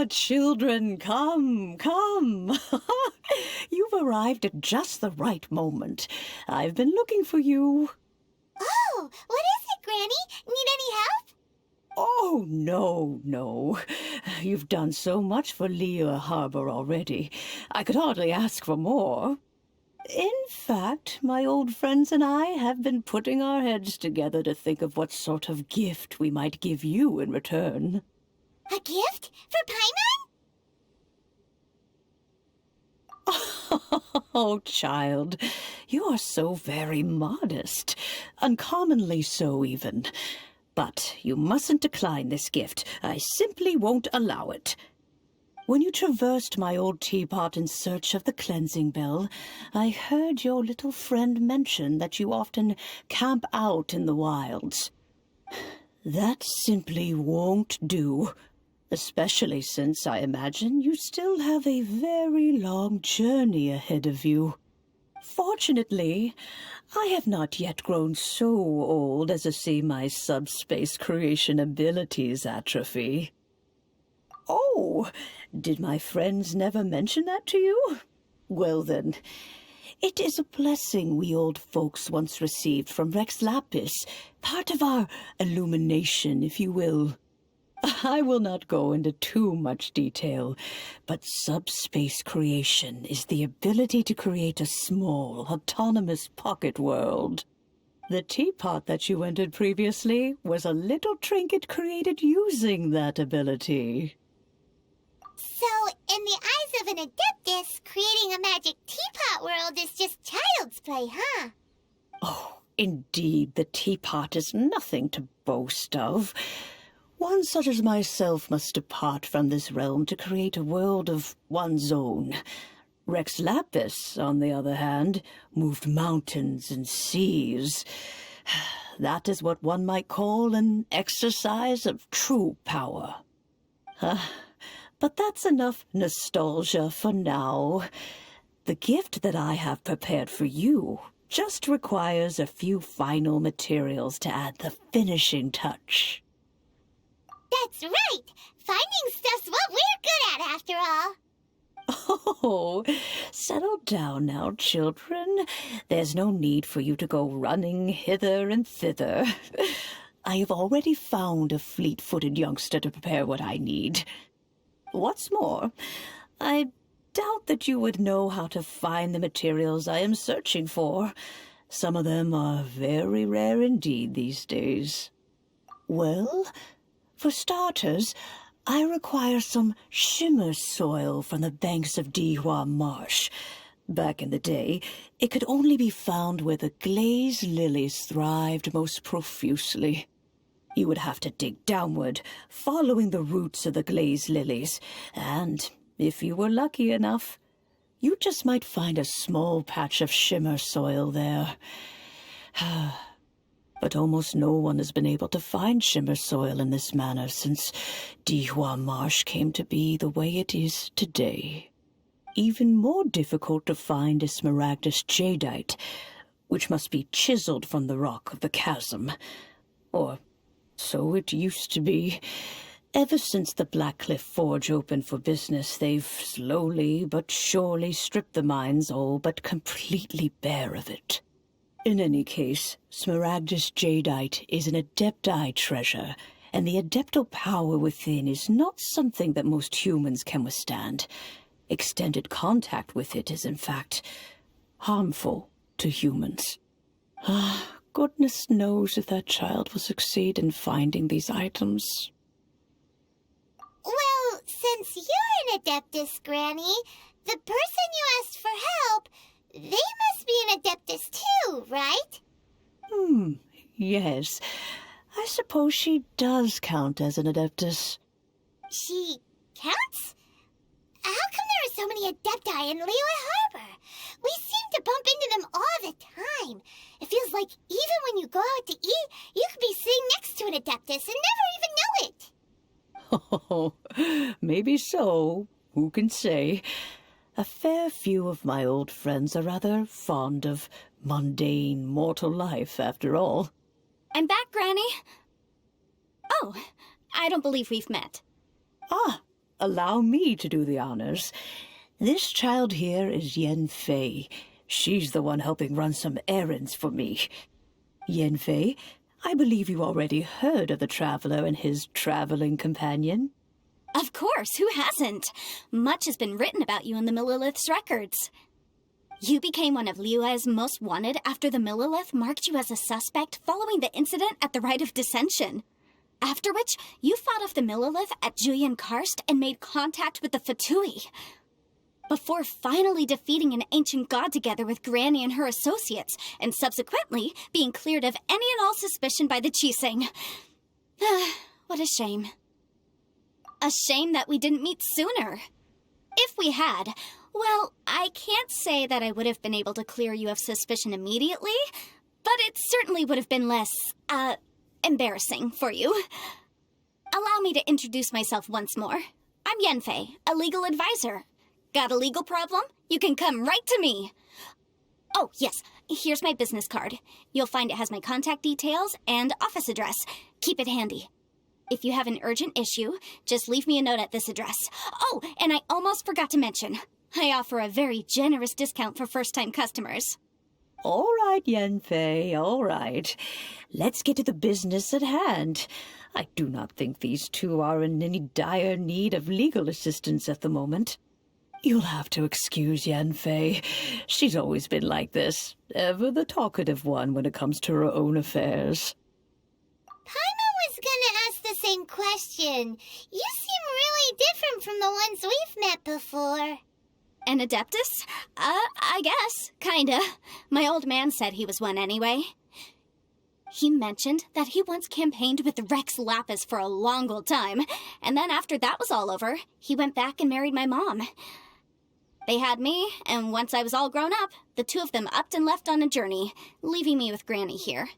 children, come, come. You've arrived at just the right moment. I've been looking for you. Oh, what is it, Granny? Need any help? Oh, no, no. You've done so much for Lea Harbor already. I could hardly ask for more. In fact, my old friends and I have been putting our heads together to think of what sort of gift we might give you in return. A gift? For Paimon? Oh, child, you are so very modest. Uncommonly so, even. But you mustn't decline this gift. I simply won't allow it. When you traversed my old teapot in search of the cleansing bell, I heard your little friend mention that you often camp out in the wilds. That simply won't do, especially since I imagine you still have a very long journey ahead of you. Fortunately, I have not yet grown so old as to see my subspace creation abilities atrophy. Oh, did my friends never mention that to you? Well then, it is a blessing we old folks once received from Rex Lapis, part of our illumination, if you will. I will not go into too much detail, but subspace creation is the ability to create a small, autonomous pocket world. The teapot that you entered previously was a little trinket created using that ability. So, in the eyes of an Adeptus, creating a magic teapot world is just child's play, huh? Oh, indeed, the teapot is nothing to boast of. One such as myself must depart from this realm to create a world of one's own. Rex Lapis, on the other hand, moved mountains and seas. That is what one might call an exercise of true power. But that's enough nostalgia for now. The gift that I have prepared for you just requires a few final materials to add the finishing touch. That's right! Finding stuff's what we're good at, after all. Oh, settle down now, children. There's no need for you to go running hither and thither. I have already found a fleet-footed youngster to prepare what I need. What's more, I doubt that you would know how to find the materials I am searching for. Some of them are very rare indeed these days. Well, for starters, I require some shimmer soil from the banks of Dihua Marsh. Back in the day, it could only be found where the glaze lilies thrived most profusely. You would have to dig downward, following the roots of the glaze lilies, and, if you were lucky enough, you just might find a small patch of shimmer soil there. But almost no one has been able to find shimmer soil in this manner since Dihua Marsh came to be the way it is today. Even more difficult to find is smaragdus jadeite, which must be chiseled from the rock of the chasm. Or so it used to be. Ever since the Blackcliff Forge opened for business, they've slowly but surely stripped the mines all but completely bare of it. In any case, smaragdus jadeite is an adepti treasure, and the adeptal power within is not something that most humans can withstand. Extended contact with it is, in fact, harmful to humans. Goodness knows if that child will succeed in finding these items. Well, since you're an Adeptus, Granny, the person you asked for help, they must be an Adeptus too, right? Yes. I suppose she does count as an Adeptus. She counts? How come there are so many Adepti in Liyue Harbor? We seem to bump into them all the time. It feels like even when you go out to eat, you could be sitting next to an Adeptus and never even know it. Oh, maybe so. Who can say? A fair few of my old friends are rather fond of mundane mortal life, after all. I'm back, Granny. Oh, I don't believe we've met. Ah, allow me to do the honors. This child here is Yanfei. She's the one helping run some errands for me. Yanfei, I believe you already heard of the traveler and his traveling companion. Of course, who hasn't? Much has been written about you in the Millilith's records. You became one of Liyue's most wanted after the Millilith marked you as a suspect following the incident at the Rite of Dissension. After which, you fought off the Millilith at Julian Karst and made contact with the Fatui. Before finally defeating an ancient god together with Granny and her associates, and subsequently being cleared of any and all suspicion by the Chiseng. What a shame. A shame that we didn't meet sooner. If we had, well, I can't say that I would have been able to clear you of suspicion immediately, but it certainly would have been less, embarrassing for you. Allow me to introduce myself once more. I'm Yanfei, a legal advisor. Got a legal problem? You can come right to me. Oh, yes, here's my business card. You'll find it has my contact details and office address. Keep it handy. If you have an urgent issue, just leave me a note at this address. Oh, and I almost forgot to mention, I offer a very generous discount for first-time customers. All right, Yanfei, all right. Let's get to the business at hand. I do not think these two are in any dire need of legal assistance at the moment. You'll have to excuse Yanfei. She's always been like this, ever the talkative one when it comes to her own affairs. Paimon was gonna ask the same question. You seem really different from the ones we've met before. An Adeptus? I guess. Kinda. My old man said he was one anyway. He mentioned that he once campaigned with Rex Lapis for a long old time, and then after that was all over, he went back and married my mom. They had me, and once I was all grown up, the two of them upped and left on a journey, leaving me with Granny here.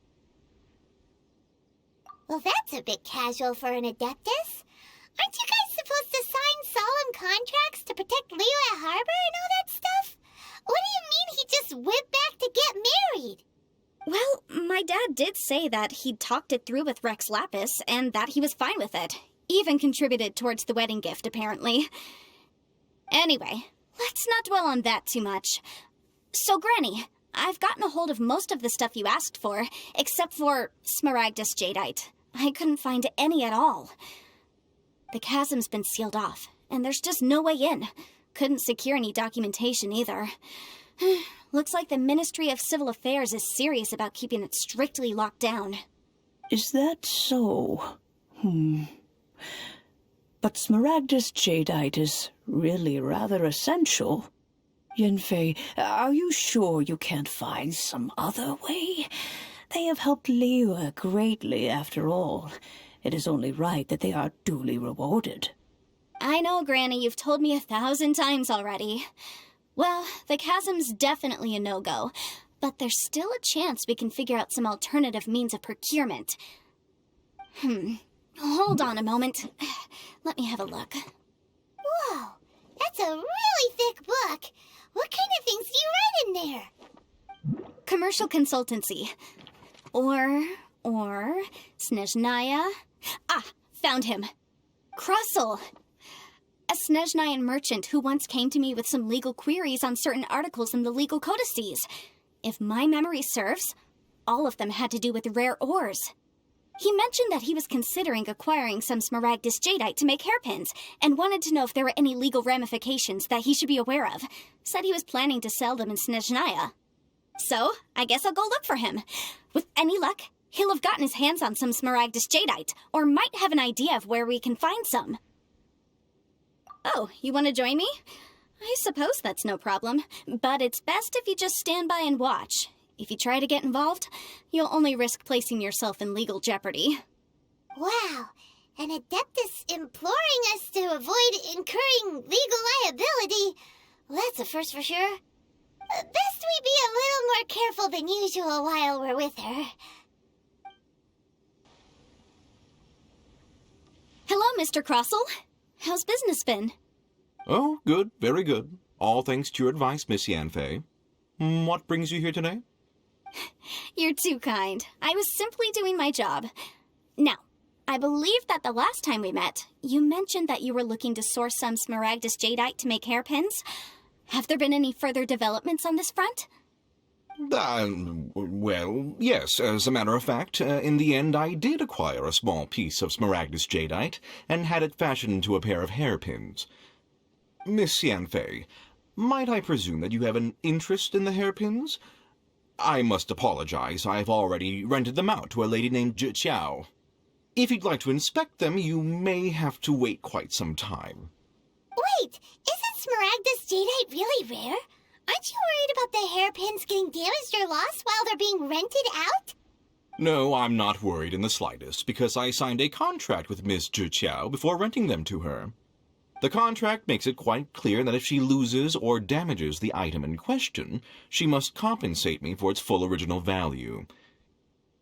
Well, that's a bit casual for an Adeptus. Aren't you guys supposed to sign solemn contracts to protect Liyue Harbor and all that stuff? What do you mean he just went back to get married? Well, my dad did say that he'd talked it through with Rex Lapis, and that he was fine with it. Even contributed towards the wedding gift, apparently. Anyway, let's not dwell on that too much. So, Granny, I've gotten a hold of most of the stuff you asked for, except for Smaragdus Jadeite. I couldn't find any at all. The chasm's been sealed off, and there's just no way in. Couldn't secure any documentation either. Looks like the Ministry of Civil Affairs is serious about keeping it strictly locked down. Is that so? But Smaragdus Jadeite is really rather essential. Yanfei, are you sure you can't find some other way? They have helped Liyue greatly, after all. It is only right that they are duly rewarded. I know, Granny, you've told me 1,000 times already. Well, the chasm's definitely a no-go, but there's still a chance we can figure out some alternative means of procurement. Hold on a moment. Let me have a look. Whoa, that's a really thick book. What kind of things do you write in there? Commercial consultancy. Or, Snezhnaya. Ah, found him. Krusell. A Snezhnayan merchant who once came to me with some legal queries on certain articles in the legal codices. If my memory serves, all of them had to do with rare ores. He mentioned that he was considering acquiring some Smaragdus Jadeite to make hairpins, and wanted to know if there were any legal ramifications that he should be aware of. Said he was planning to sell them in Snezhnaya. So, I guess I'll go look for him. With any luck, he'll have gotten his hands on some Smaragdus Jadeite, or might have an idea of where we can find some. Oh, you want to join me? I suppose that's no problem, but it's best if you just stand by and watch. If you try to get involved, you'll only risk placing yourself in legal jeopardy. Wow, an Adeptus imploring us to avoid incurring legal liability. Well, that's a first for sure. Best we be a little more careful than usual while we're with her. Hello, Mr. Krusell. How's business been? Oh, good, very good. All thanks to your advice, Miss Yanfei. What brings you here today? You're too kind. I was simply doing my job. Now, I believe that the last time we met, you mentioned that you were looking to source some Smaragdus jadeite to make hairpins. Have there been any further developments on this front? Well, yes. As a matter of fact, in the end I did acquire a small piece of Smaragdus jadeite and had it fashioned into a pair of hairpins. Miss Yanfei, might I presume that you have an interest in the hairpins? I must apologize. I've already rented them out to a lady named Chiao. If you'd like to inspect them, you may have to wait quite some time. Wait, isn't Smaragdus jadeite really rare? Aren't you worried about the hairpins getting damaged or lost while they're being rented out? No, I'm not worried in the slightest, because I signed a contract with Miss Chiao before renting them to her. The contract makes it quite clear that if she loses or damages the item in question, she must compensate me for its full original value.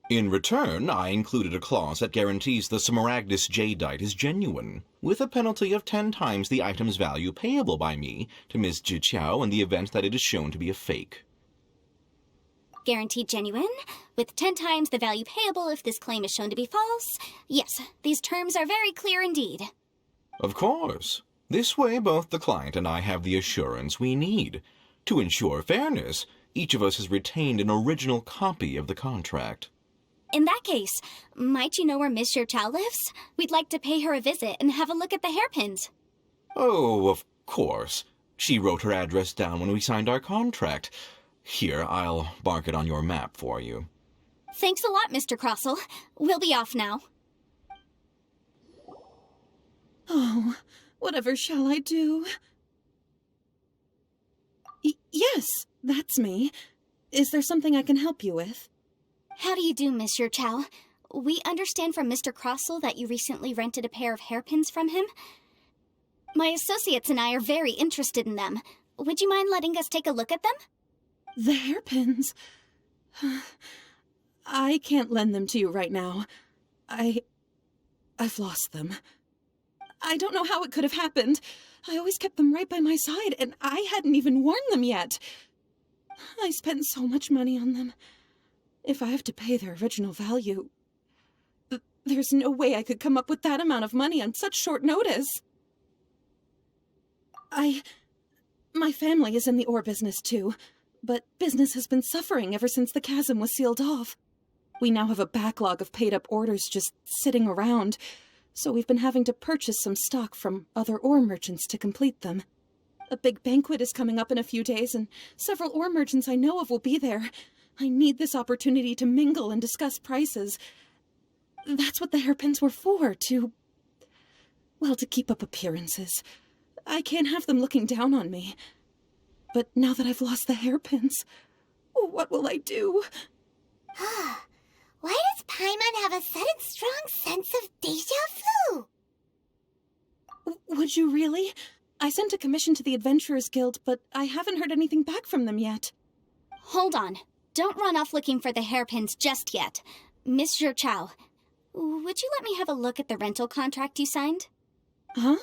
In return, I included a clause that guarantees the Smaragdus jadeite is genuine, with a penalty of 10 times the item's value payable by me to Ms. Chiao in the event that it is shown to be a fake. Guaranteed genuine, with 10 times the value payable if this claim is shown to be false. Yes, these terms are very clear indeed. Of course. This way, both the client and I have the assurance we need. To ensure fairness, each of us has retained an original copy of the contract. In that case, might you know where Miss Chiao lives? We'd like to pay her a visit and have a look at the hairpins. Oh, of course. She wrote her address down when we signed our contract. Here, I'll mark it on your map for you. Thanks a lot, Mr. Crossell. We'll be off now. Oh, whatever shall I do? Yes, that's me. Is there something I can help you with? How do you do, Miss Chiao? We understand from Mr. Crossell that you recently rented a pair of hairpins from him. My associates and I are very interested in them. Would you mind letting us take a look at them? The hairpins? I can't lend them to you right now. I've lost them. I don't know how it could have happened. I always kept them right by my side, and I hadn't even worn them yet. I spent so much money on them. If I have to pay their original value, there's no way I could come up with that amount of money on such short notice. My family is in the ore business too, but business has been suffering ever since the chasm was sealed off. We now have a backlog of paid-up orders just sitting around, so we've been having to purchase some stock from other ore merchants to complete them. A big banquet is coming up in a few days, and several ore merchants I know of will be there. I need this opportunity to mingle and discuss prices. That's what the hairpins were for, to keep up appearances. I can't have them looking down on me. But now that I've lost the hairpins, what will I do? Why does Paimon have a sudden strong sense of déjà vu? Would you really? I sent a commission to the Adventurers Guild, but I haven't heard anything back from them yet. Hold on. Don't run off looking for the hairpins just yet. Miss Chiao, would you let me have a look at the rental contract you signed? Huh?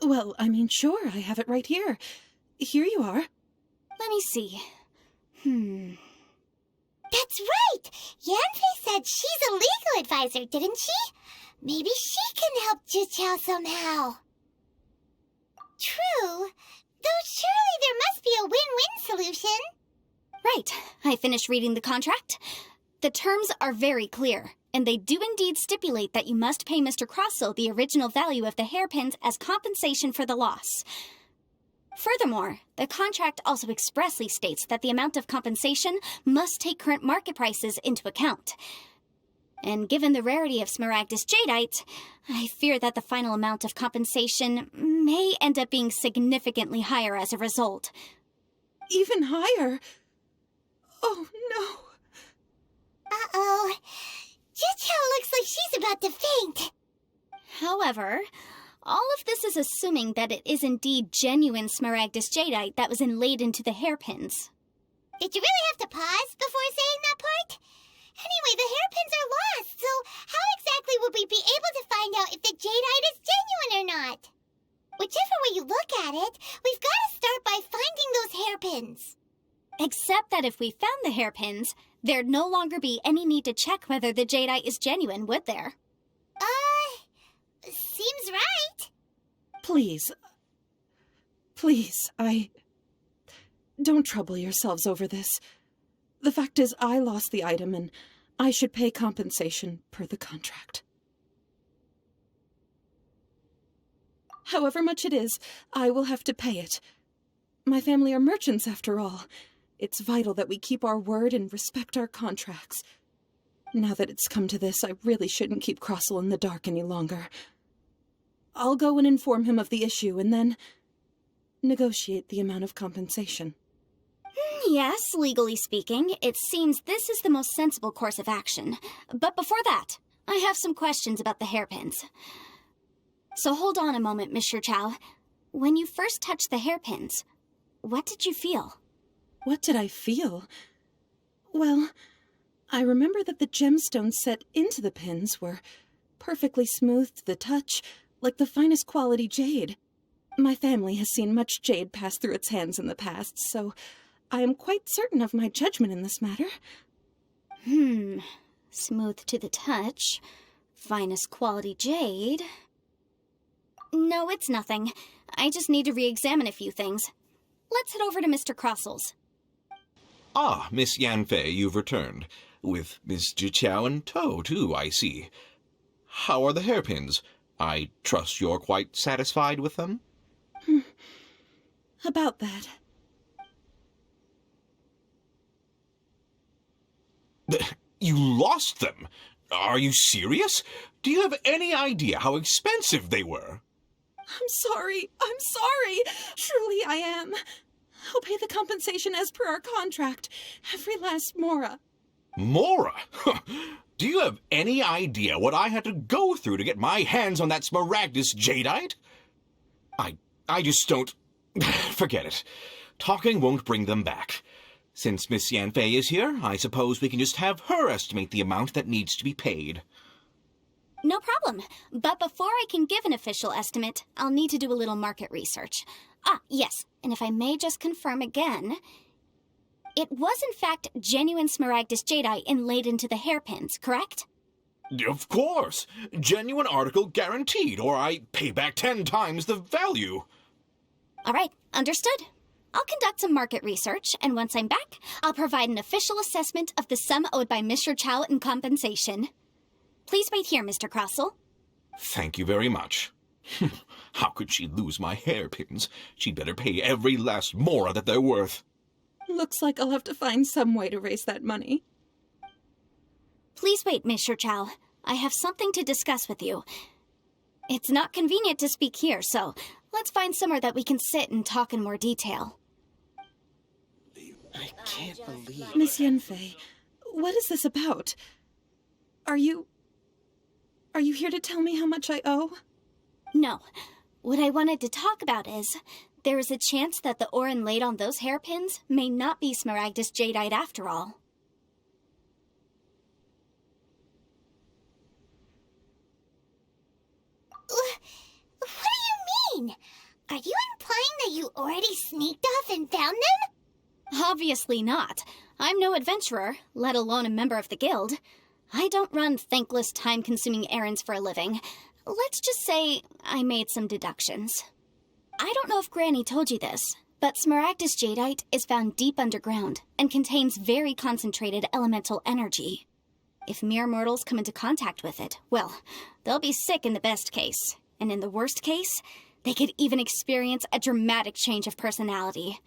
Well, I mean, sure, I have it right here. Here you are. Let me see. That's right! Yanfei said she's a legal advisor, didn't she? Maybe she can help Chiao somehow. True, though surely there must be a win-win solution. Right. I finished reading the contract. The terms are very clear, and they do indeed stipulate that you must pay Mr. Crossell the original value of the hairpins as compensation for the loss. Furthermore, the contract also expressly states that the amount of compensation must take current market prices into account. And given the rarity of Smaragdus jadeite, I fear that the final amount of compensation may end up being significantly higher as a result. Even higher? Oh, no. Uh-oh. Chiao looks like she's about to faint. However, all of this is assuming that it is indeed genuine Smaragdus jadeite that was inlaid into the hairpins. Did you really have to pause before saying that part? Anyway, the hairpins are lost, so how exactly would we be able to find out if the jadeite is genuine or not? Whichever way you look at it, we've got to start by finding those hairpins. Except that if we found the hairpins, there'd no longer be any need to check whether the jadeite is genuine, would there? Seems right. Please, don't trouble yourselves over this. The fact is, I lost the item, and I should pay compensation per the contract. However much it is, I will have to pay it. My family are merchants, after all. It's vital that we keep our word and respect our contracts. Now that it's come to this, I really shouldn't keep Crossell in the dark any longer. I'll go and inform him of the issue, and then negotiate the amount of compensation. Yes, legally speaking, it seems this is the most sensible course of action. But before that, I have some questions about the hairpins. So hold on a moment, Mr. Chow. When you first touched the hairpins, what did you feel? What did I feel? Well, I remember that the gemstones set into the pins were perfectly smooth to the touch, like the finest quality jade. My family has seen much jade pass through its hands in the past, so I am quite certain of my judgment in this matter. Smooth to the touch, finest quality jade. No, it's nothing. I just need to re-examine a few things. Let's head over to Mr. Crossell's. Ah, Miss Yanfei, you've returned. With Miss Jiqiao in tow, too, I see. How are the hairpins? I trust you're quite satisfied with them? About that. You lost them? Are you serious? Do you have any idea how expensive they were? I'm sorry. Truly I am. I'll pay the compensation as per our contract. Every last mora. Mora? Do you have any idea what I had to go through to get my hands on that Smaragdus jadeite? I just don't... Forget it. Talking won't bring them back. Since Miss Yanfei is here, I suppose we can just have her estimate the amount that needs to be paid. No problem. But before I can give an official estimate, I'll need to do a little market research. Ah, yes, and if I may just confirm again, it was in fact genuine Smaragdus jadeite inlaid into the hairpins, correct? Of course. Genuine article guaranteed, or I pay back 10 times the value. All right, understood. I'll conduct some market research, and once I'm back, I'll provide an official assessment of the sum owed by Mr. Chow in compensation. Please wait here, Mr. Crossell. Thank you very much. How could she lose my hairpins? She'd better pay every last mora that they're worth. Looks like I'll have to find some way to raise that money. Please wait, Mr. Chow. I have something to discuss with you. It's not convenient to speak here, so let's find somewhere that we can sit and talk in more detail. I can't believe... Miss Yanfei, what is this about? Are you here to tell me how much I owe? No. What I wanted to talk about is, there is a chance that the ore inlaid on those hairpins may not be Smaragdus jadeite after all. What do you mean? Are you implying that you already sneaked off and found them? Obviously not. I'm no adventurer, let alone a member of the guild. I don't run thankless, time-consuming errands for a living. Let's just say I made some deductions. I don't know if Granny told you this, but Smaragdus jadeite is found deep underground and contains very concentrated elemental energy. If mere mortals come into contact with it, well, they'll be sick in the best case. And in the worst case, they could even experience a dramatic change of personality.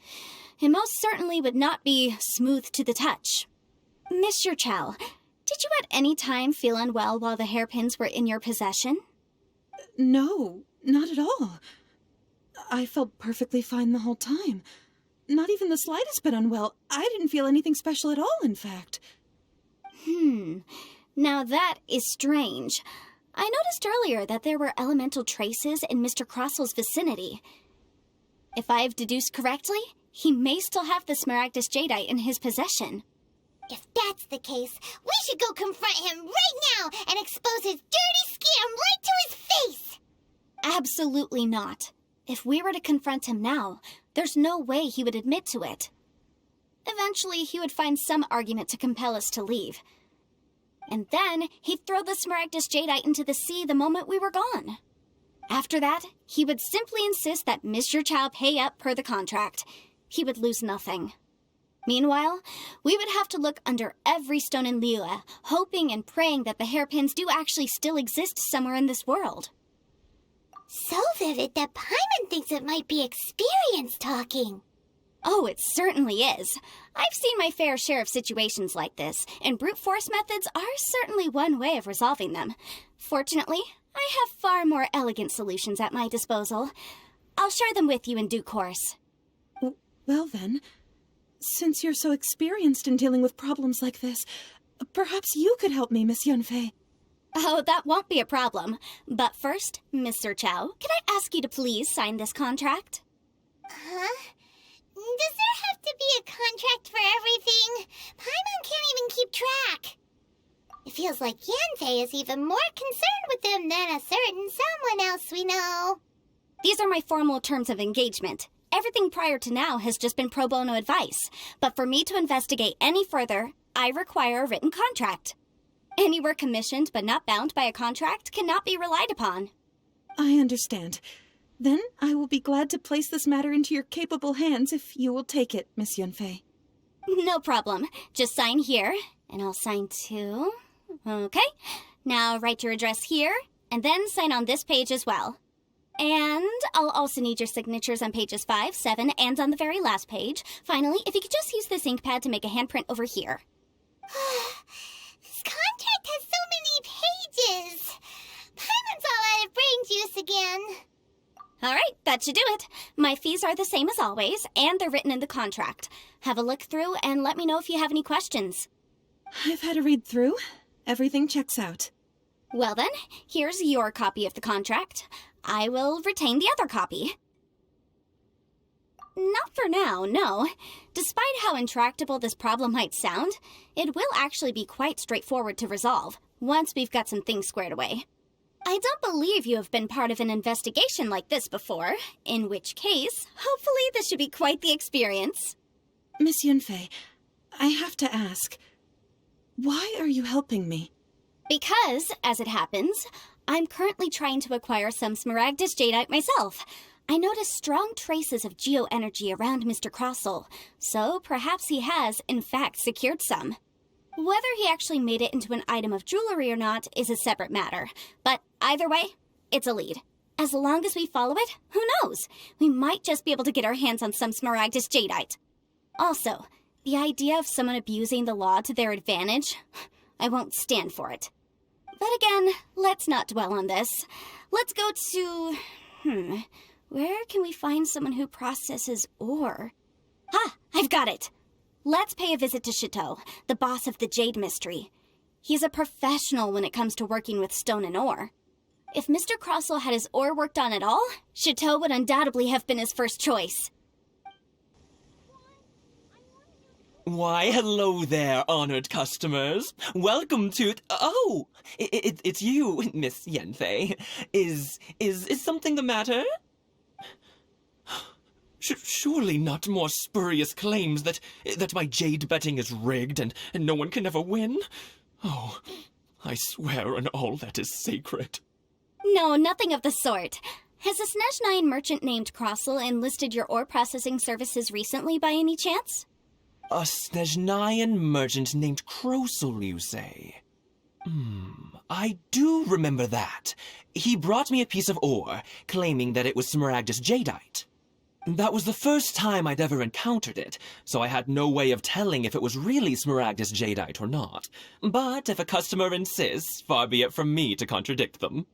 It most certainly would not be smooth to the touch. Mr. Chow, did you at any time feel unwell while the hairpins were in your possession? No, not at all. I felt perfectly fine the whole time. Not even the slightest bit unwell. I didn't feel anything special at all, in fact. Now that is strange. I noticed earlier that there were elemental traces in Mr. Crossell's vicinity. If I've deduced correctly, he may still have the Smaragdus jadeite in his possession. If that's the case, we should go confront him right now and expose his dirty scam right to his face! Absolutely not. If we were to confront him now, there's no way he would admit to it. Eventually, he would find some argument to compel us to leave. And then, he'd throw the Smaragdus jadeite into the sea the moment we were gone. After that, he would simply insist that Mr. Chow pay up per the contract. He would lose nothing. Meanwhile, we would have to look under every stone in Liyue, hoping and praying that the hairpins do actually still exist somewhere in this world. So vivid that Paimon thinks it might be experience talking. Oh, it certainly is. I've seen my fair share of situations like this, and brute force methods are certainly one way of resolving them. Fortunately, I have far more elegant solutions at my disposal. I'll share them with you in due course. Well then, since you're so experienced in dealing with problems like this, perhaps you could help me, Miss Yanfei. Oh, that won't be a problem. But first, Mr. Chow, can I ask you to please sign this contract? Huh? Does there have to be a contract for everything? Paimon can't even keep track. It feels like Yanfei is even more concerned with them than a certain someone else we know. These are my formal terms of engagement. Everything prior to now has just been pro bono advice. But for me to investigate any further, I require a written contract. Any work commissioned but not bound by a contract cannot be relied upon. I understand. Then I will be glad to place this matter into your capable hands if you will take it, Miss Yanfei. No problem. Just sign here, and I'll sign too. Okay. Now write your address here, and then sign on this page as well. And I'll also need your signatures on pages 5, 7, and on the very last page. Finally, if you could just use this ink pad to make a handprint over here. This contract has so many pages. Paimon's all out of brain juice again. All right, that should do it. My fees are the same as always, and they're written in the contract. Have a look through and let me know if you have any questions. I've had a read through. Everything checks out. Well then, here's your copy of the contract. I will retain the other copy. Not for now, no. Despite how intractable this problem might sound, it will actually be quite straightforward to resolve, once we've got some things squared away. I don't believe you have been part of an investigation like this before, in which case, hopefully this should be quite the experience. Miss Yanfei, I have to ask, why are you helping me? Because, as it happens, I'm currently trying to acquire some Smaragdus Jadeite myself. I noticed strong traces of geo-energy around Mr. Crossel, so perhaps he has, in fact, secured some. Whether he actually made it into an item of jewelry or not is a separate matter, but either way, it's a lead. As long as we follow it, who knows? We might just be able to get our hands on some Smaragdus Jadeite. Also, the idea of someone abusing the law to their advantage, I won't stand for it. But again, let's not dwell on this. Let's go to... where can we find someone who processes ore? I've got it! Let's pay a visit to Chateau, the boss of the Jade Mystery. He's a professional when it comes to working with stone and ore. If Mr. Crossel had his ore worked on at all, Chateau would undoubtedly have been his first choice. Why, hello there, honored customers. Welcome to... Oh, it's you, Miss Yanfei. Is something the matter? Surely not more spurious claims that my jade betting is rigged and no one can ever win? Oh, I swear on all that is sacred. No, nothing of the sort. Has a Snezhnine merchant named Crossel enlisted your ore processing services recently by any chance? A Snezhnine merchant named Crossel, you say? I do remember that. He brought me a piece of ore, claiming that it was Smaragdus Jadeite. That was the first time I'd ever encountered it, so I had no way of telling if it was really Smaragdus Jadeite or not. But if a customer insists, far be it from me to contradict them.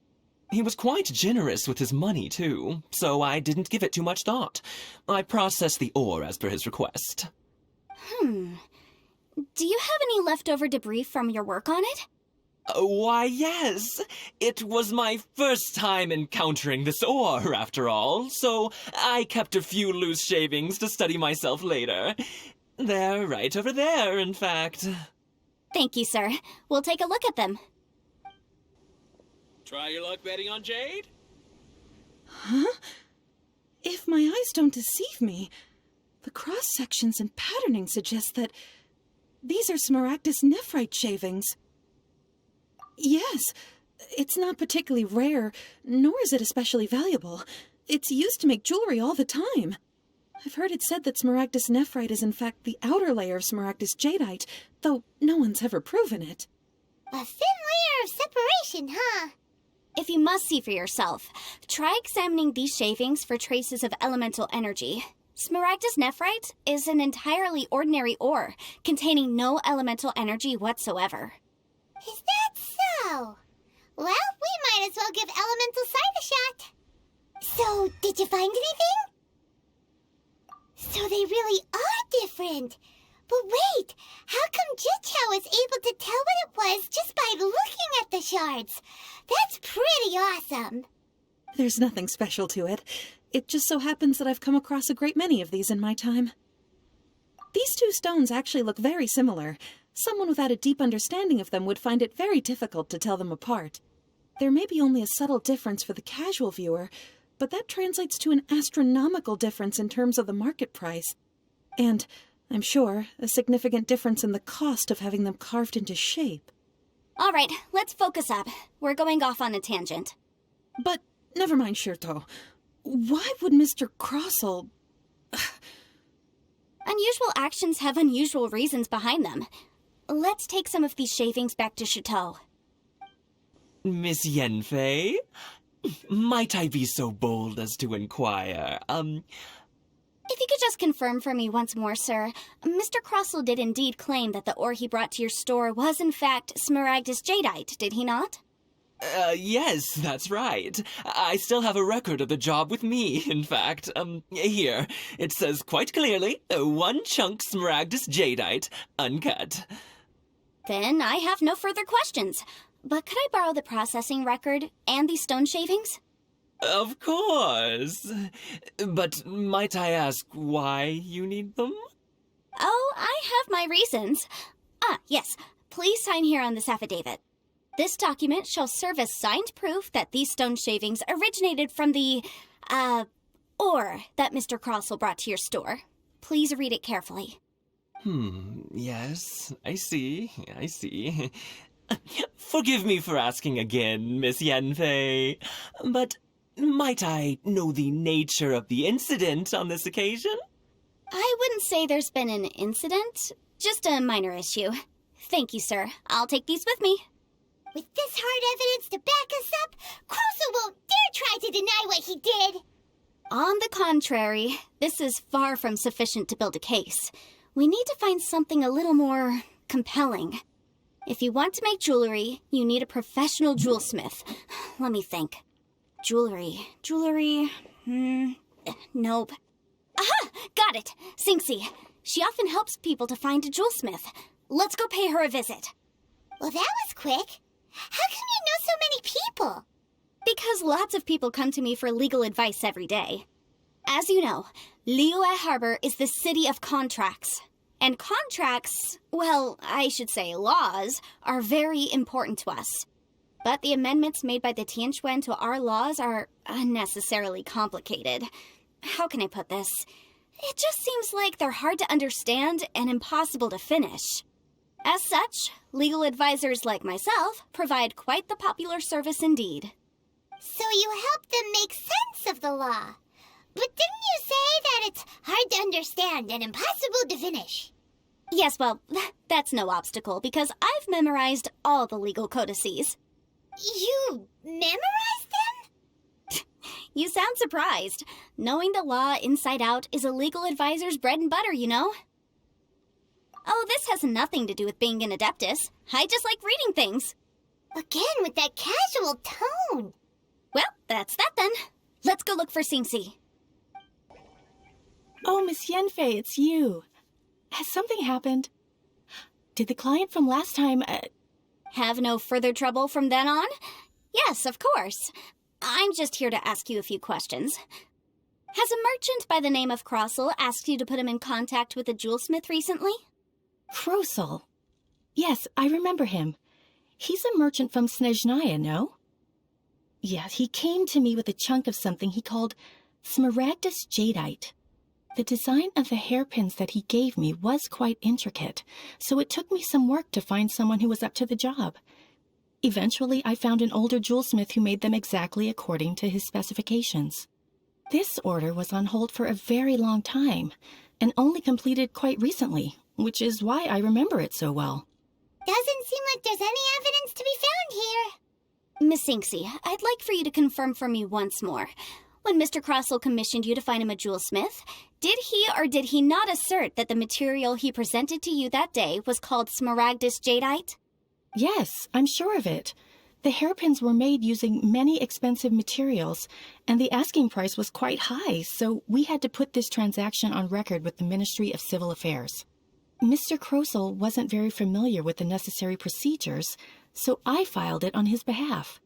He was quite generous with his money, too, so I didn't give it too much thought. I processed the ore as per his request. Do you have any leftover debris from your work on it? Why, yes. It was my first time encountering this ore, after all, so I kept a few loose shavings to study myself later. They're right over there, in fact. Thank you, sir. We'll take a look at them. Try your luck betting on jade? Huh? If my eyes don't deceive me, the cross-sections and patterning suggest that these are Smaragdus nephrite shavings. Yes, It's not particularly rare, nor is it especially valuable. It's used to make jewelry all the time. I've heard it said that smaragdus nephrite is in fact the outer layer of smaragdus jadeite, though no one's ever proven it. A thin layer of separation, huh? If you must see for yourself, try examining these shavings for traces of elemental energy. Smaragdus nephrite is an entirely ordinary ore, containing no elemental energy whatsoever. Is that so? Well, we might as well give elemental side a shot. So, did you find anything? So they really are different. But wait, how come Jichao was able to tell what it was just by looking at the shards? That's pretty awesome. There's nothing special to it. It just so happens that I've come across a great many of these in my time. These two stones actually look very similar. Someone without a deep understanding of them would find it very difficult to tell them apart. There may be only a subtle difference for the casual viewer, but that translates to an astronomical difference in terms of the market price. And, I'm sure, a significant difference in the cost of having them carved into shape. All right, let's focus up. We're going off on a tangent. But, never mind, Shirto. Why would Mr. Crossell... Unusual actions have unusual reasons behind them. Let's take some of these shavings back to Chateau. Miss Yanfei? Might I be so bold as to inquire, If you could just confirm for me once more, sir. Mr. Crossell did indeed claim that the ore he brought to your store was in fact smaragdus jadeite, did he not? Yes, that's right. I still have a record of the job with me, in fact. Here. It says quite clearly, 1 chunk smaragdus jadeite, uncut. Then I have no further questions. But could I borrow the processing record and these stone shavings? Of course. But might I ask why you need them? Oh, I have my reasons. Yes. Please sign here on this affidavit. This document shall serve as signed proof that these stone shavings originated from the, ore that Mr. Crossell brought to your store. Please read it carefully. Yes, I see. Forgive me for asking again, Miss Yanfei, but might I know the nature of the incident on this occasion? I wouldn't say there's been an incident, just a minor issue. Thank you, sir. I'll take these with me. With this hard evidence to back us up, Crossell won't dare try to deny what he did. On the contrary, this is far from sufficient to build a case. We need to find something a little more compelling. If you want to make jewelry, you need a professional jewelsmith. Let me think. Jewelry. Nope. Aha! Got it! Sinxie. She often helps people to find a jewelsmith. Let's go pay her a visit. Well, that was quick. How come you know so many people? Because lots of people come to me for legal advice every day. As you know, Liyue Harbor is the city of contracts. And contracts, well, I should say laws, are very important to us. But the amendments made by the Tianquan to our laws are unnecessarily complicated. How can I put this? It just seems like they're hard to understand and impossible to finish. As such, legal advisors like myself provide quite the popular service indeed. So you help them make sense of the law. But didn't you say that it's hard to understand and impossible to finish? Yes, well, that's no obstacle because I've memorized all the legal codices. You memorized them? You sound surprised. Knowing the law inside out is a legal advisor's bread and butter, you know? Oh, this has nothing to do with being an adeptus. I just like reading things. Again, with that casual tone. Well, that's that then. Let's go look for Sinxie. Oh, Miss Yanfei, it's you. Has something happened? Did the client from last time, Have no further trouble from then on? Yes, of course. I'm just here to ask you a few questions. Has a merchant by the name of Crossell asked you to put him in contact with a jewelsmith recently? Crossell? Yes, I remember him. He's a merchant from Snezhnaya, no? Yeah, he came to me with a chunk of something he called smaragdus jadeite. The design of the hairpins that he gave me was quite intricate, so it took me some work to find someone who was up to the job. Eventually, I found an older jewelsmith who made them exactly according to his specifications. This order was on hold for a very long time, and only completed quite recently, which is why I remember it so well. Doesn't seem like there's any evidence to be found here. Miss Inksy, I'd like for you to confirm for me once more. When Mr. Crossell commissioned you to find him a jewelsmith, did he or did he not assert that the material he presented to you that day was called smaragdus jadeite? Yes, I'm sure of it. The hairpins were made using many expensive materials, and the asking price was quite high, so we had to put this transaction on record with the Ministry of Civil Affairs. Mr. Crossell wasn't very familiar with the necessary procedures, so I filed it on his behalf.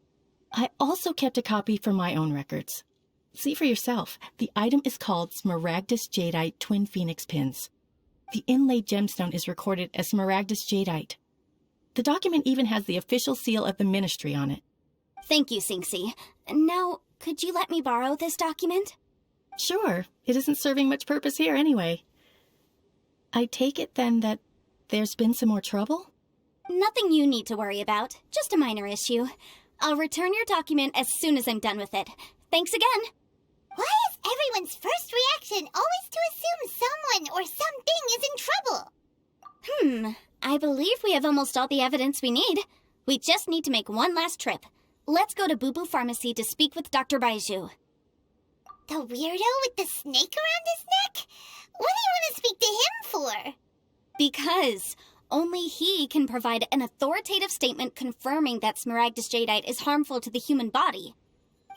I also kept a copy for my own records. See for yourself, the item is called Smaragdus Jadeite Twin Phoenix Pins. The inlaid gemstone is recorded as Smaragdus Jadeite. The document even has the official seal of the ministry on it. Thank you, Sinksy. Now, could you let me borrow this document? Sure, it isn't serving much purpose here anyway. I take it then that there's been some more trouble? Nothing you need to worry about, just a minor issue. I'll return your document as soon as I'm done with it. Thanks again. Why is everyone's first reaction always to assume someone or something is in trouble? I believe we have almost all the evidence we need. We just need to make one last trip. Let's go to Boo Boo Pharmacy to speak with Dr. Baiju. The weirdo with the snake around his neck? What do you want to speak to him for? Because only he can provide an authoritative statement confirming that smaragdus jadeite is harmful to the human body.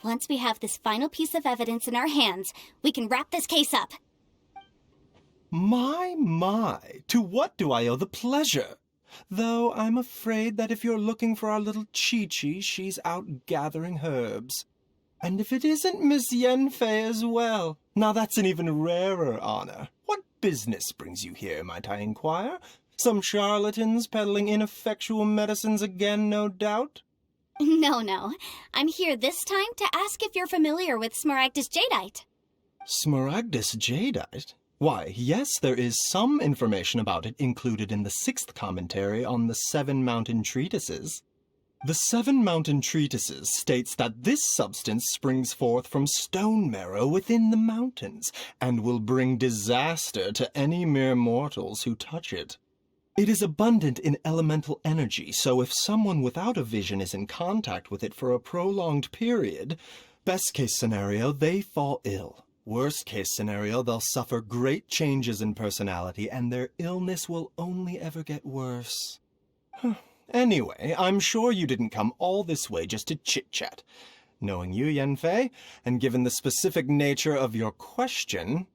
Once we have this final piece of evidence in our hands, we can wrap this case up. My, to what do I owe the pleasure? Though I'm afraid that if you're looking for our little Chi-Chi, she's out gathering herbs. And if it isn't Miss Yanfei as well, now that's an even rarer honor. What business brings you here, might I inquire? Some charlatans peddling ineffectual medicines again, no doubt? No. I'm here this time to ask if you're familiar with smaragdus jadeite. Smaragdus jadeite? Why, yes, there is some information about it included in the 6th commentary on the 7 Mountain Treatises. The 7 Mountain Treatises states that this substance springs forth from stone marrow within the mountains, and will bring disaster to any mere mortals who touch it. It is abundant in elemental energy, so if someone without a vision is in contact with it for a prolonged period, best case scenario, they fall ill. Worst case scenario, they'll suffer great changes in personality, and their illness will only ever get worse. Anyway, I'm sure you didn't come all this way just to chit-chat. Knowing you, Yanfei, and given the specific nature of your question,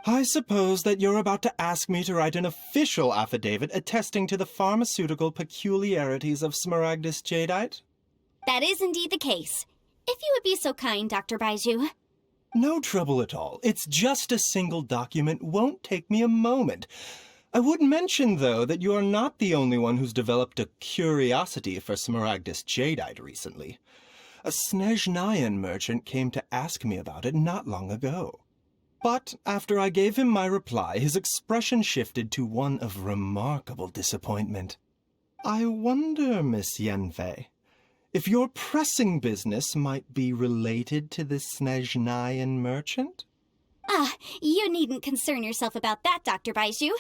I suppose that you're about to ask me to write an official affidavit attesting to the pharmaceutical peculiarities of smaragdus jadeite? That is indeed the case. If you would be so kind, Dr. Baiju. No trouble at all. It's just a single document. Won't take me a moment. I would mention, though, that you are not the only one who's developed a curiosity for smaragdus jadeite recently. A Snezhnayan merchant came to ask me about it not long ago. But after I gave him my reply, his expression shifted to one of remarkable disappointment. I wonder, Miss Yanfei, if your pressing business might be related to this Snezhnayan merchant? You needn't concern yourself about that, Dr. Baiju.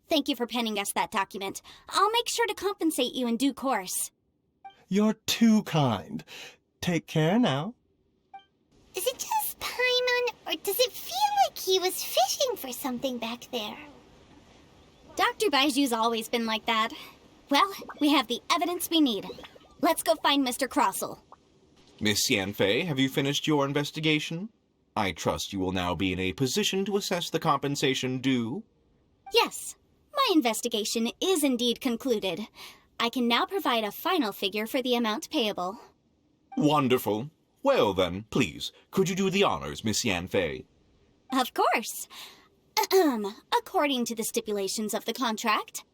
Thank you for penning us that document. I'll make sure to compensate you in due course. You're too kind. Take care now. Is it just Paimon, or does it feel like he was fishing for something back there? Dr. Baiju's always been like that. Well, we have the evidence we need. Let's go find Mr. Crossell. Miss Yanfei, have you finished your investigation? I trust you will now be in a position to assess the compensation due. Yes, my investigation is indeed concluded. I can now provide a final figure for the amount payable. Wonderful. Well then, please, could you do the honors, Miss Yanfei? Of course. According to the stipulations of the contract,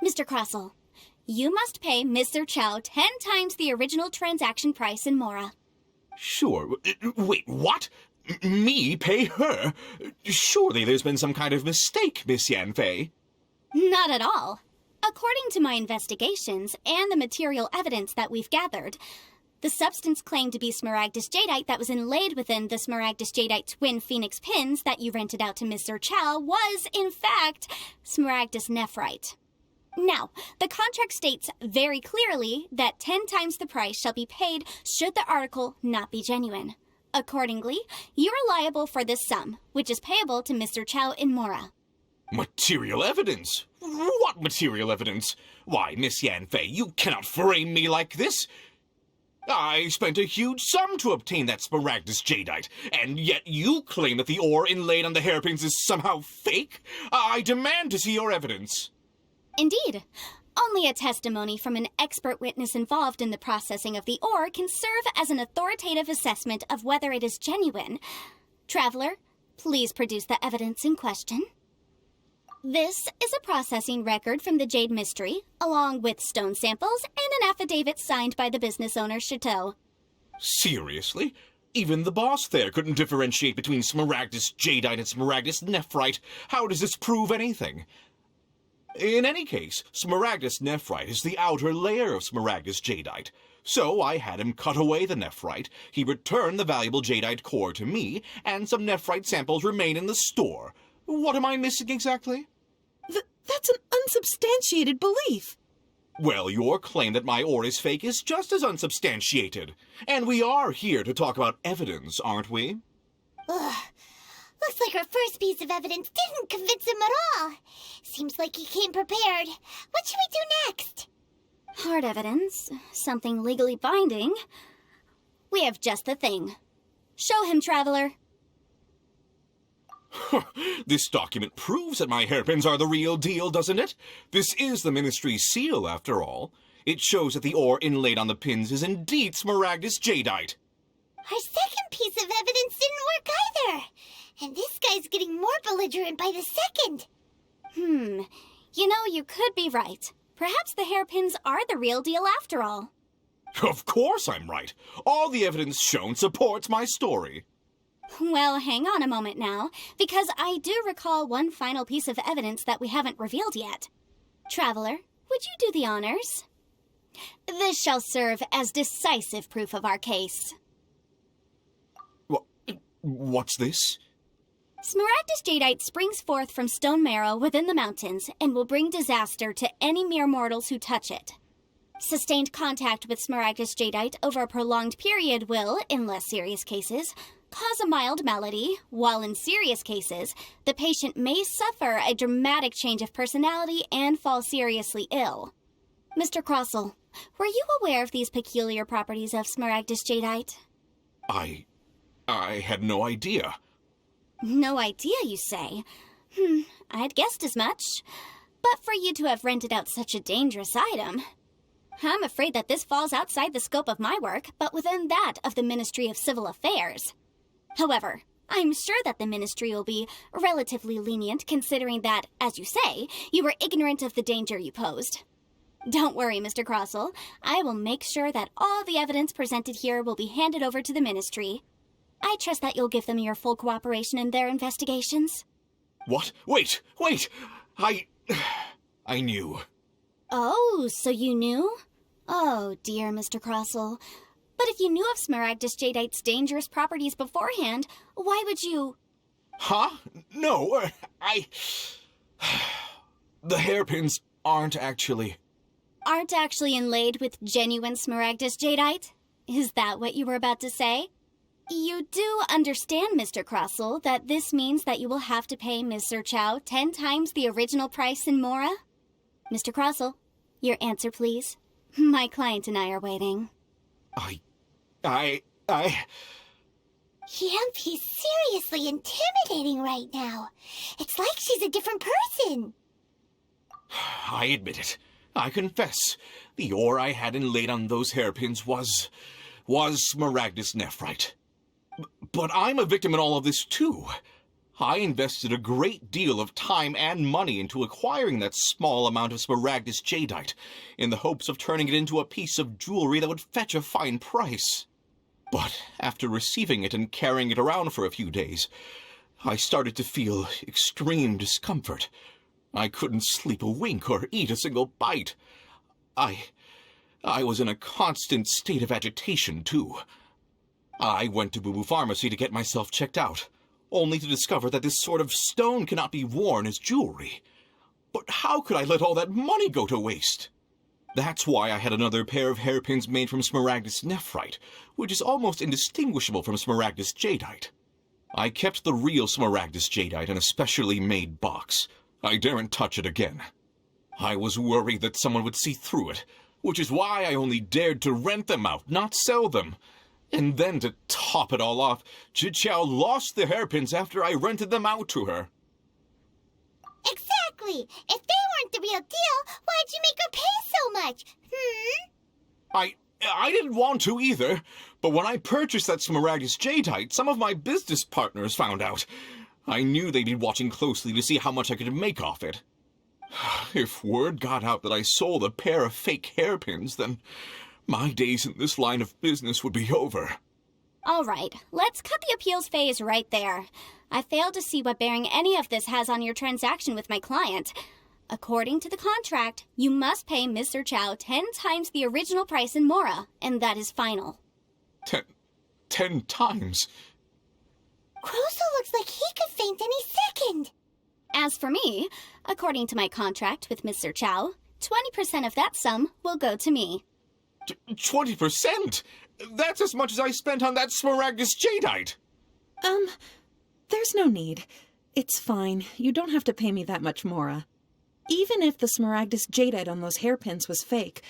Mr. Crossell, you must pay Mr. Chow 10 times the original transaction price in Mora. Sure. Wait, what? Me pay her? Surely there's been some kind of mistake, Miss Yanfei. Not at all. According to my investigations and the material evidence that we've gathered, the substance claimed to be smaragdus jadeite that was inlaid within the smaragdus jadeite twin phoenix pins that you rented out to Mr. Chow was, in fact, smaragdus nephrite. Now, the contract states very clearly that 10 times the price shall be paid should the article not be genuine. Accordingly, you are liable for this sum, which is payable to Mr. Chow in Mora. Material evidence? What material evidence? Why, Miss Yanfei, you cannot frame me like this. I spent a huge sum to obtain that smaragdus jadeite, and yet you claim that the ore inlaid on the hairpins is somehow fake? I demand to see your evidence. Indeed. Only a testimony from an expert witness involved in the processing of the ore can serve as an authoritative assessment of whether it is genuine. Traveler, please produce the evidence in question. This is a processing record from the Jade Mystery, along with stone samples and an affidavit signed by the business owner, Chateau. Seriously? Even the boss there couldn't differentiate between smaragdus jadeite and smaragdus nephrite. How does this prove anything? In any case, smaragdus nephrite is the outer layer of smaragdus jadeite. So I had him cut away the nephrite, he returned the valuable jadeite core to me, and some nephrite samples remain in the store. What am I missing exactly? That's an unsubstantiated belief. Well, your claim that my ore is fake is just as unsubstantiated. And we are here to talk about evidence, aren't we? Ugh. Looks like our first piece of evidence didn't convince him at all. Seems like he came prepared. What should we do next? Hard evidence, something legally binding. We have just the thing. Show him, Traveler. This document proves that my hairpins are the real deal, doesn't it? This is the Ministry's seal, after all. It shows that the ore inlaid on the pins is indeed smaragdus jadeite. Our second piece of evidence didn't work either. And this guy's getting more belligerent by the second. You know, you could be right. Perhaps the hairpins are the real deal after all. Of course I'm right. All the evidence shown supports my story. Well, hang on a moment now, because I do recall one final piece of evidence that we haven't revealed yet. Traveler, would you do the honors? This shall serve as decisive proof of our case. What's this? Smaragdus jadeite springs forth from stone marrow within the mountains and will bring disaster to any mere mortals who touch it. Sustained contact with smaragdus jadeite over a prolonged period will, in less serious cases, cause a mild malady, while in serious cases, the patient may suffer a dramatic change of personality and fall seriously ill. Mr. Crossell, were you aware of these peculiar properties of smaragdus jadeite? I had no idea. No idea, you say? I'd guessed as much. But for you to have rented out such a dangerous item, I'm afraid that this falls outside the scope of my work, but within that of the Ministry of Civil Affairs. However, I'm sure that the Ministry will be relatively lenient considering that, as you say, you were ignorant of the danger you posed. Don't worry, Mr. Crossell. I will make sure that all the evidence presented here will be handed over to the Ministry. I trust that you'll give them your full cooperation in their investigations. What? Wait! I knew. Oh, so you knew? Oh, dear Mr. Crossell. But if you knew of smaragdus jadeite's dangerous properties beforehand, why would you... Huh? No, The hairpins aren't actually inlaid with genuine smaragdus jadeite? Is that what you were about to say? You do understand, Mr. Crossell, that this means that you will have to pay Mr. Chow 10 times the original price in Mora? Mr. Crossell, your answer, please. My client and I are waiting. Yanfei's seriously intimidating right now. It's like she's a different person. I admit it. I confess. The ore I had inlaid on those hairpins was smaragdus nephrite. But I'm a victim in all of this, too. I invested a great deal of time and money into acquiring that small amount of smaragdus jadeite, in the hopes of turning it into a piece of jewelry that would fetch a fine price. But after receiving it and carrying it around for a few days, I started to feel extreme discomfort. I couldn't sleep a wink or eat a single bite. I was in a constant state of agitation, too. I went to Boo Boo Pharmacy to get myself checked out, only to discover that this sort of stone cannot be worn as jewelry. But how could I let all that money go to waste? That's why I had another pair of hairpins made from Smaragdus nephrite, which is almost indistinguishable from Smaragdus jadeite. I kept the real Smaragdus jadeite in a specially made box. I daren't touch it again. I was worried that someone would see through it, which is why I only dared to rent them out, not sell them. And then to top it all off, Zhiqiao lost the hairpins after I rented them out to her. Exactly! If they weren't the real deal, why'd you make her pay so much? I didn't want to either, but when I purchased that Smaragdus jadeite, some of my business partners found out. I knew they'd be watching closely to see how much I could make off it. If word got out that I sold a pair of fake hairpins, then my days in this line of business would be over. All right, let's cut the appeals phase right there. I failed to see what bearing any of this has on your transaction with my client. According to the contract, you must pay Mr. Chow 10 times the original price in Mora, and that is final. 10 times? Crosel looks like he could faint any second. As for me, according to my contract with Mr. Chow, 20% of that sum will go to me. 20%? That's as much as I spent on that Smaragdus jadeite. There's no need. It's fine. You don't have to pay me that much, Mora. Even if the Smaragdus jadeite on those hairpins was fake,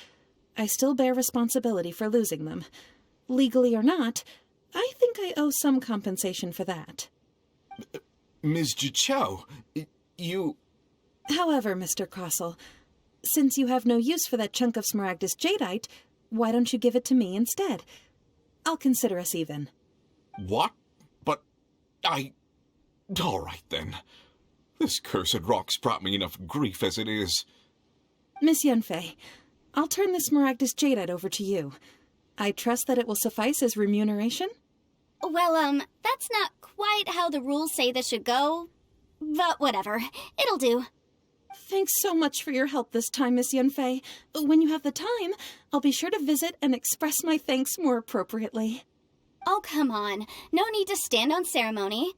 I still bear responsibility for losing them. Legally or not, I think I owe some compensation for that. Ms. Zhiqiao, you... However, Mr. Crosel, since you have no use for that chunk of Smaragdus jadeite, why don't you give it to me instead? I'll consider us even. What? But all right, then. This cursed rock's brought me enough grief as it is. Miss Yanfei, I'll turn the Smaragdus jadeite over to you. I trust that it will suffice as remuneration? Well, that's not quite how the rules say this should go. But whatever. It'll do. Thanks so much for your help this time, Miss Yanfei. When you have the time, I'll be sure to visit and express my thanks more appropriately. Oh, come on. No need to stand on ceremony.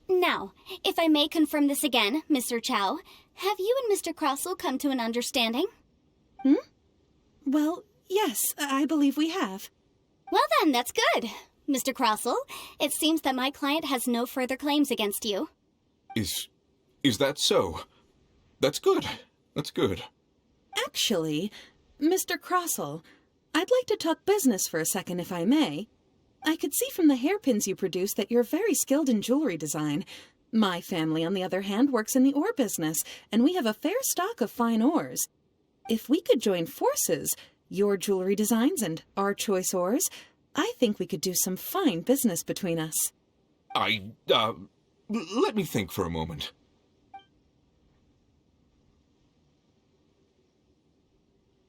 Now, if I may confirm this again, Mr. Chow, have you and Mr. Crosel come to an understanding? Well, yes, I believe we have. Well then, that's good. Mr. Crosel, it seems that my client has no further claims against you. Is that so? That's good. That's good. Actually, Mr. Crosel, I'd like to talk business for a second, if I may. I could see from the hairpins you produce that you're very skilled in jewelry design. My family, on the other hand, works in the ore business, and we have a fair stock of fine ores. If we could join forces, your jewelry designs and our choice ores, I think we could do some fine business between us. Let me think for a moment.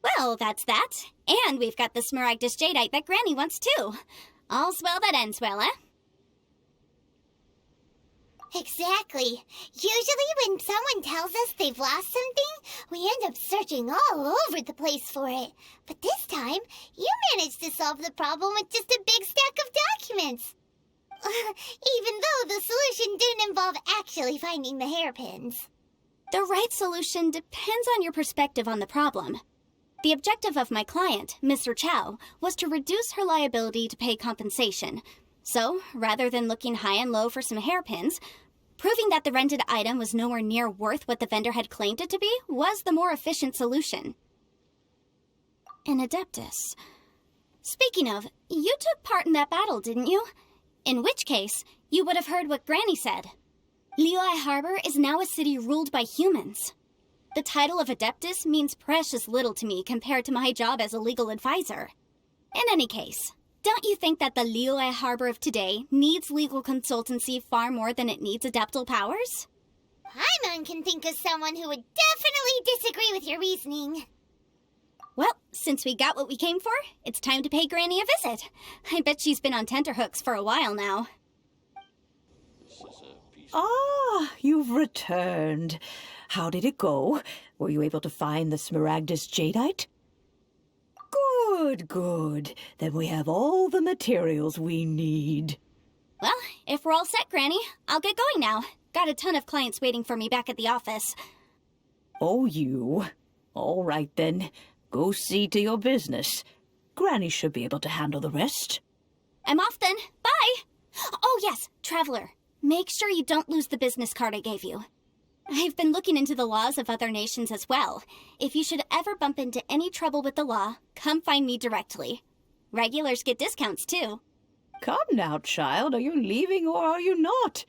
Well, that's that. And we've got the Smaragdus jadeite that Granny wants too. All's well that ends well, eh? Exactly. Usually when someone tells us they've lost something, we end up searching all over the place for it. But this time, you managed to solve the problem with just a big stack of documents. Even though the solution didn't involve actually finding the hairpins. The right solution depends on your perspective on the problem. The objective of my client, Mr. Chow, was to reduce her liability to pay compensation. So, rather than looking high and low for some hairpins, proving that the rented item was nowhere near worth what the vendor had claimed it to be was the more efficient solution. An Adeptus. Speaking of, you took part in that battle, didn't you? In which case, you would have heard what Granny said. Liyue Harbor is now a city ruled by humans. The title of Adeptus means precious little to me compared to my job as a legal advisor. In any case, don't you think that the Liyue Harbor of today needs legal consultancy far more than it needs adeptal powers? Paimon can think of someone who would definitely disagree with your reasoning. Well, since we got what we came for, it's time to pay Granny a visit. I bet she's been on tenterhooks for a while now. Ah, you've returned. How did it go? Were you able to find the Smaragdus Jadeite? Good, good. Then we have all the materials we need. Well, if we're all set, Granny, I'll get going now. Got a ton of clients waiting for me back at the office. Oh, you. All right, then. Go see to your business. Granny should be able to handle the rest. I'm off then. Bye! Oh, yes, Traveler. Make sure you don't lose the business card I gave you. I've been looking into the laws of other nations as well. If you should ever bump into any trouble with the law, come find me directly. Regulars get discounts, too. Come now, child. Are you leaving or are you not?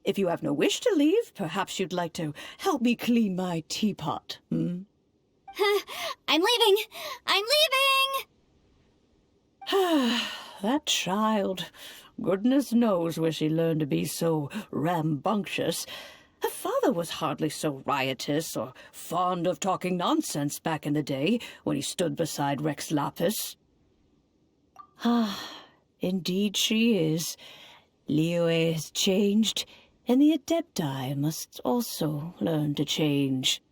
If you have no wish to leave, perhaps you'd like to help me clean my teapot, hmm? I'm leaving! I'm leaving! That child. Goodness knows where she learned to be so rambunctious. Her father was hardly so riotous or fond of talking nonsense back in the day when he stood beside Rex Lapis. Indeed she is. Liyue has changed, and the Adepti must also learn to change.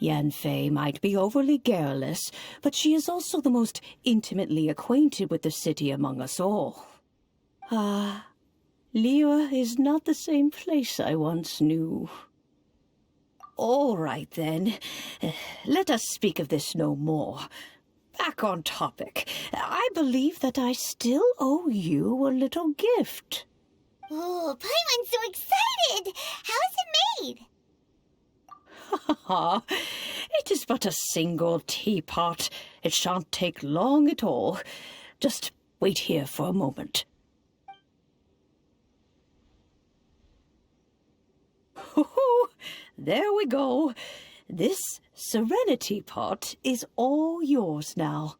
Yanfei might be overly garrulous, but she is also the most intimately acquainted with the city among us all. Liyue is not the same place I once knew. All right, then. Let us speak of this no more. Back on topic. I believe that I still owe you a little gift. Oh, Paimon's so excited! How is it made? It is but a single teapot. It shan't take long at all. Just wait here for a moment. There we go. This Serenity pot is all yours now.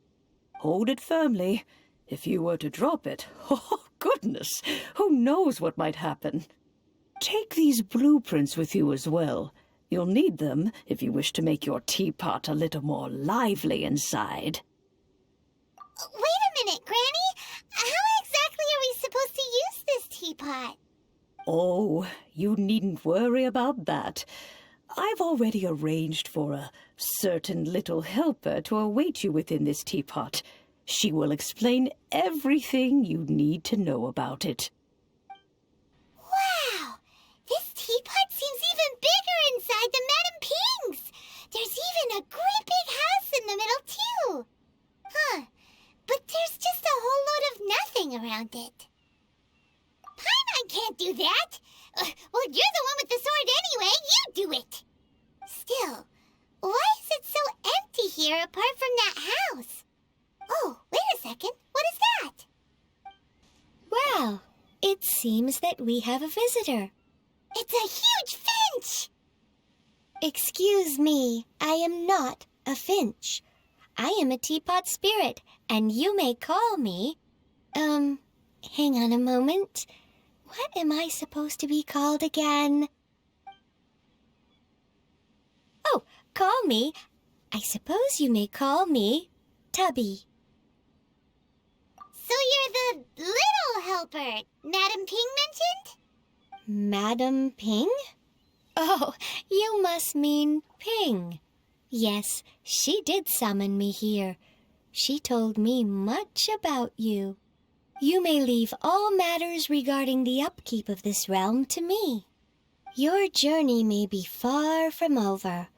Hold it firmly. If you were to drop it, oh goodness, who knows what might happen. Take these blueprints with you as well. You'll need them if you wish to make your teapot a little more lively inside. Wait a minute, Granny. How exactly are we supposed to use this teapot? Oh, you needn't worry about that. I've already arranged for a certain little helper to await you within this teapot. She will explain everything you need to know about it. Wow! This teapot seems even bigger inside than Madame Ping's! There's even a great big house in the middle, too! Huh. But there's just a whole load of nothing around it. Paimon can't do that! Well, you're the one with the sword anyway! You do it! Still, why is it so empty here apart from that house? Oh, wait a second. What is that? Well, it seems that we have a visitor. It's a huge finch! Excuse me, I am not a finch. I am a teapot spirit, and you may call me... hang on a moment. What am I supposed to be called again? Oh, call me. I suppose you may call me Tubby. So you're the little helper Madame Ping mentioned? Madame Ping? Oh, you must mean Ping. Yes, she did summon me here. She told me much about you. You may leave all matters regarding the upkeep of this realm to me. Your journey may be far from over,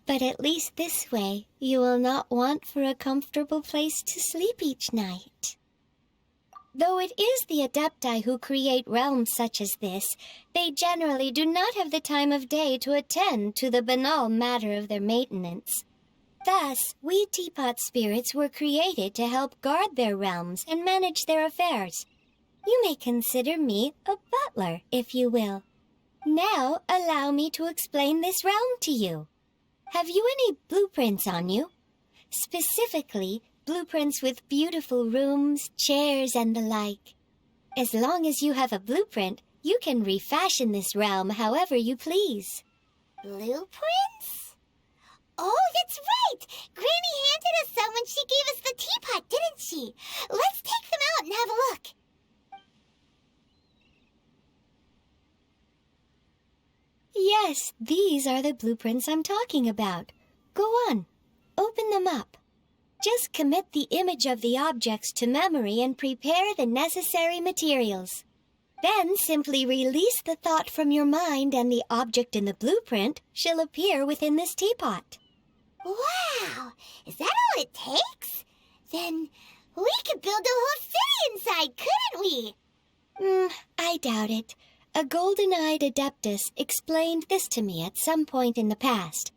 but at least this way you will not want for a comfortable place to sleep each night. Though it is the Adepti who create realms such as this, they generally do not have the time of day to attend to the banal matter of their maintenance. Thus, we teapot spirits were created to help guard their realms and manage their affairs. You may consider me a butler, if you will. Now, allow me to explain this realm to you. Have you any blueprints on you? Specifically, blueprints with beautiful rooms, chairs, and the like. As long as you have a blueprint, you can refashion this realm however you please. Blueprints? Oh, that's right! Granny handed us some when she gave us the teapot, didn't she? Let's take them out and have a look. Yes, these are the blueprints I'm talking about. Go on, open them up. Just commit the image of the objects to memory and prepare the necessary materials. Then simply release the thought from your mind and the object in the blueprint shall appear within this teapot. Wow! Is that all it takes? Then we could build a whole city inside, couldn't we? I doubt it. A golden-eyed adeptus explained this to me at some point in the past.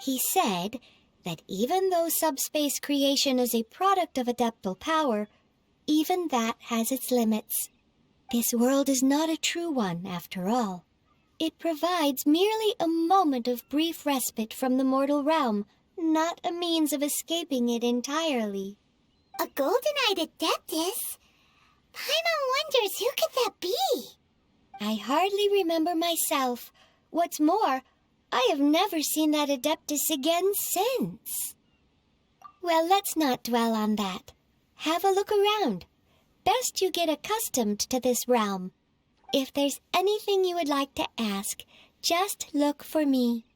He said that even though subspace creation is a product of adeptal power, even that has its limits. This world is not a true one, after all. It provides merely a moment of brief respite from the mortal realm, not a means of escaping it entirely. A golden-eyed adeptus? Paimon wonders who could that be? I hardly remember myself. What's more, I have never seen that adeptus again since. Well, let's not dwell on that. Have a look around. Best you get accustomed to this realm. If there's anything you would like to ask, just look for me.